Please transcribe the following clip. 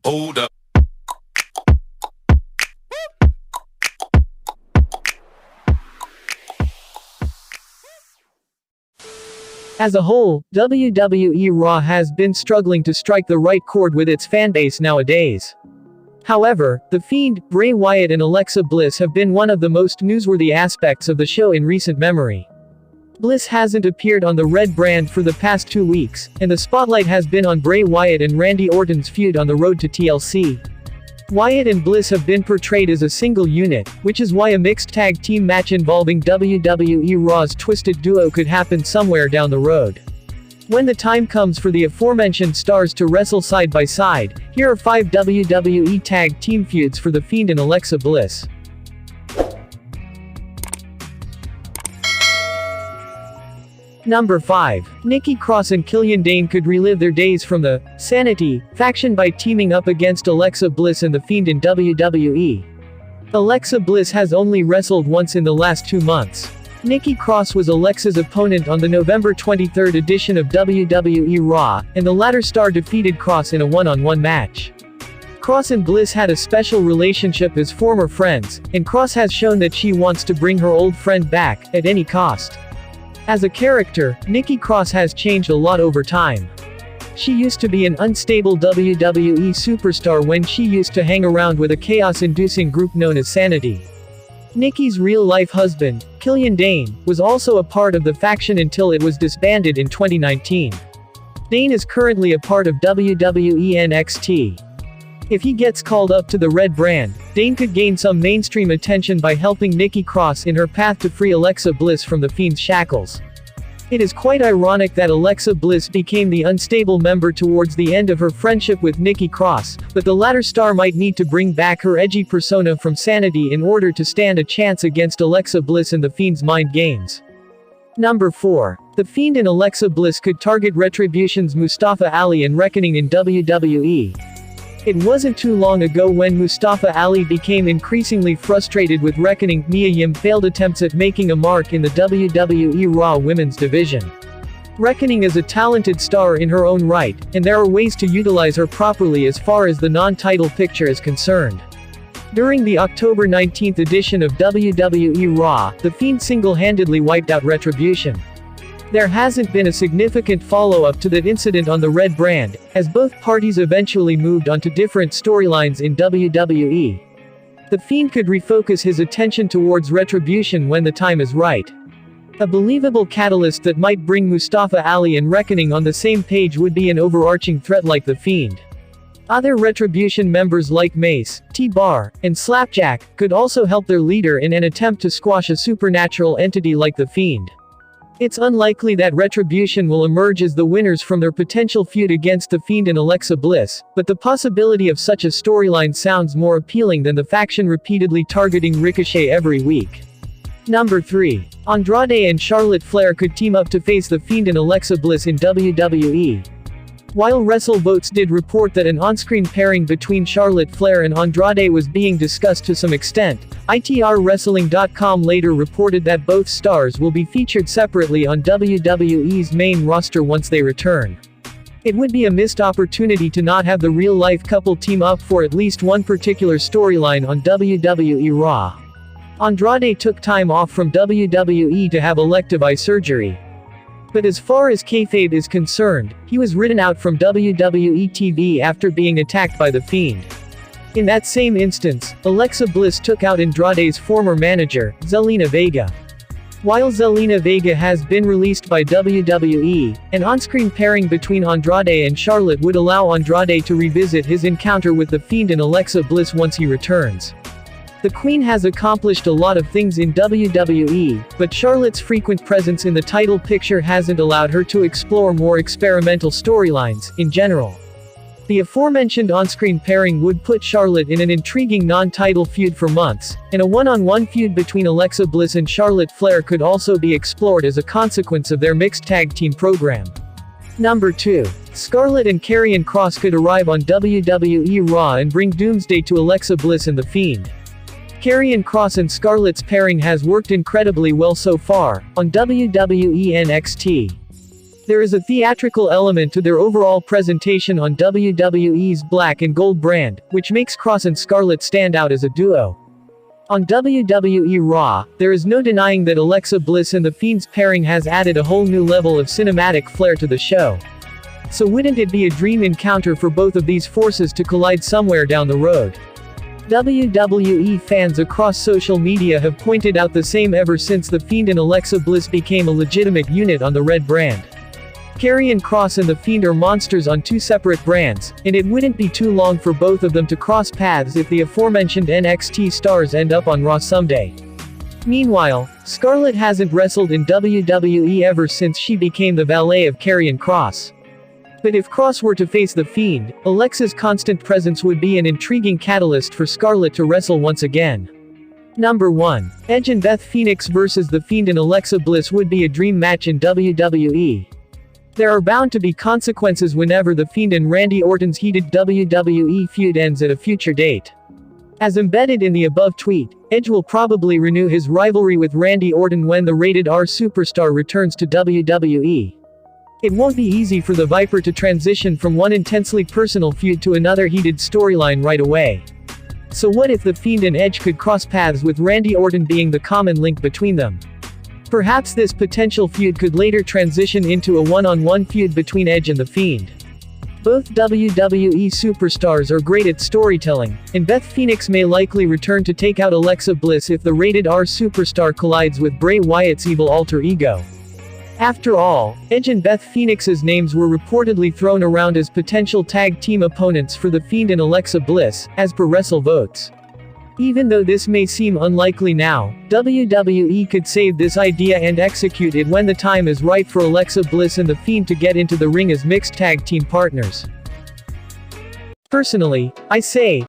Hold up. As a whole, WWE RAW has been struggling to strike the right chord with its fanbase nowadays. However, The Fiend, Bray Wyatt and Alexa Bliss have been one of the most newsworthy aspects of the show in recent memory. Bliss hasn't appeared on the red brand for the past 2 weeks, and the spotlight has been on Bray Wyatt and Randy Orton's feud on the road to TLC. Wyatt and Bliss have been portrayed as a single unit, which is why a mixed tag team match involving WWE RAW's Twisted Duo could happen somewhere down the road. When the time comes for the aforementioned stars to wrestle side by side, here are 5 WWE tag team feuds for The Fiend and Alexa Bliss. Number 5. Nikki Cross and Killian Dain could relive their days from the Sanity faction by teaming up against Alexa Bliss and The Fiend in WWE. Alexa Bliss has only wrestled once in the last 2 months. Nikki Cross was Alexa's opponent on the November 23 edition of WWE RAW, and the latter star defeated Cross in a one-on-one match. Cross and Bliss had a special relationship as former friends, and Cross has shown that she wants to bring her old friend back, at any cost. As a character, Nikki Cross has changed a lot over time. She used to be an unstable WWE superstar when she used to hang around with a chaos-inducing group known as Sanity. Nikki's real-life husband, Killian Dain, was also a part of the faction until it was disbanded in 2019. Dain is currently a part of WWE NXT. If he gets called up to the red brand, Dain could gain some mainstream attention by helping Nikki Cross in her path to free Alexa Bliss from the Fiend's shackles. It is quite ironic that Alexa Bliss became the unstable member towards the end of her friendship with Nikki Cross, but the latter star might need to bring back her edgy persona from Sanity in order to stand a chance against Alexa Bliss and the Fiend's mind games. Number 4. The Fiend and Alexa Bliss could target Retribution's Mustafa Ali and Reckoning in WWE. It wasn't too long ago when Mustafa Ali became increasingly frustrated with Reckoning. Mia Yim failed attempts at making a mark in the WWE RAW women's division. Reckoning is a talented star in her own right, and there are ways to utilize her properly as far as the non-title picture is concerned. During the October 19th edition of WWE RAW, The Fiend single-handedly wiped out Retribution. There hasn't been a significant follow-up to that incident on the red brand, as both parties eventually moved on to different storylines in WWE. The Fiend could refocus his attention towards Retribution when the time is right. A believable catalyst that might bring Mustafa Ali and Reckoning on the same page would be an overarching threat like The Fiend. Other Retribution members like Mace, T-Bar, and Slapjack could also help their leader in an attempt to squash a supernatural entity like The Fiend. It's unlikely that Retribution will emerge as the winners from their potential feud against The Fiend and Alexa Bliss, but the possibility of such a storyline sounds more appealing than the faction repeatedly targeting Ricochet every week. Number 3. Andrade and Charlotte Flair could team up to face The Fiend and Alexa Bliss in WWE. While WrestleVotes did report that an on-screen pairing between Charlotte Flair and Andrade was being discussed to some extent, ITRWrestling.com later reported that both stars will be featured separately on WWE's main roster once they return. It would be a missed opportunity to not have the real-life couple team up for at least one particular storyline on WWE RAW. Andrade took time off from WWE to have elective eye surgery. But as far as kayfabe is concerned, he was written out from WWE TV after being attacked by The Fiend. In that same instance, Alexa Bliss took out Andrade's former manager, Zelina Vega. While Zelina Vega has been released by WWE, an on-screen pairing between Andrade and Charlotte would allow Andrade to revisit his encounter with The Fiend and Alexa Bliss once he returns. The Queen has accomplished a lot of things in WWE, but Charlotte's frequent presence in the title picture hasn't allowed her to explore more experimental storylines, in general. The aforementioned on-screen pairing would put Charlotte in an intriguing non-title feud for months, and a one-on-one feud between Alexa Bliss and Charlotte Flair could also be explored as a consequence of their mixed tag team program. Number 2. Scarlett and Karrion Kross could arrive on WWE RAW and bring doomsday to Alexa Bliss and The Fiend. Karrion Kross and Scarlett's pairing has worked incredibly well so far, on WWE NXT. There is a theatrical element to their overall presentation on WWE's black and gold brand, which makes Cross and Scarlett stand out as a duo. On WWE RAW, there is no denying that Alexa Bliss and The Fiend's pairing has added a whole new level of cinematic flair to the show. So wouldn't it be a dream encounter for both of these forces to collide somewhere down the road? WWE fans across social media have pointed out the same ever since The Fiend and Alexa Bliss became a legitimate unit on the Red brand. Karrion Kross and The Fiend are monsters on two separate brands, and it wouldn't be too long for both of them to cross paths if the aforementioned NXT stars end up on Raw someday. Meanwhile, Scarlett hasn't wrestled in WWE ever since she became the valet of Karrion Kross. But if Kross were to face The Fiend, Alexa's constant presence would be an intriguing catalyst for Scarlett to wrestle once again. Number 1. Edge and Beth Phoenix vs. The Fiend and Alexa Bliss would be a dream match in WWE. There are bound to be consequences whenever The Fiend and Randy Orton's heated WWE feud ends at a future date. As embedded in the above tweet, Edge will probably renew his rivalry with Randy Orton when the rated R superstar returns to WWE. It won't be easy for the Viper to transition from one intensely personal feud to another heated storyline right away. So what if The Fiend and Edge could cross paths with Randy Orton being the common link between them? Perhaps this potential feud could later transition into a one-on-one feud between Edge and The Fiend. Both WWE superstars are great at storytelling, and Beth Phoenix may likely return to take out Alexa Bliss if the rated R superstar collides with Bray Wyatt's evil alter ego. After all, Edge and Beth Phoenix's names were reportedly thrown around as potential tag team opponents for The Fiend and Alexa Bliss, as per WrestleVotes. Even though this may seem unlikely now, WWE could save this idea and execute it when the time is right for Alexa Bliss and The Fiend to get into the ring as mixed tag team partners. Personally, I say,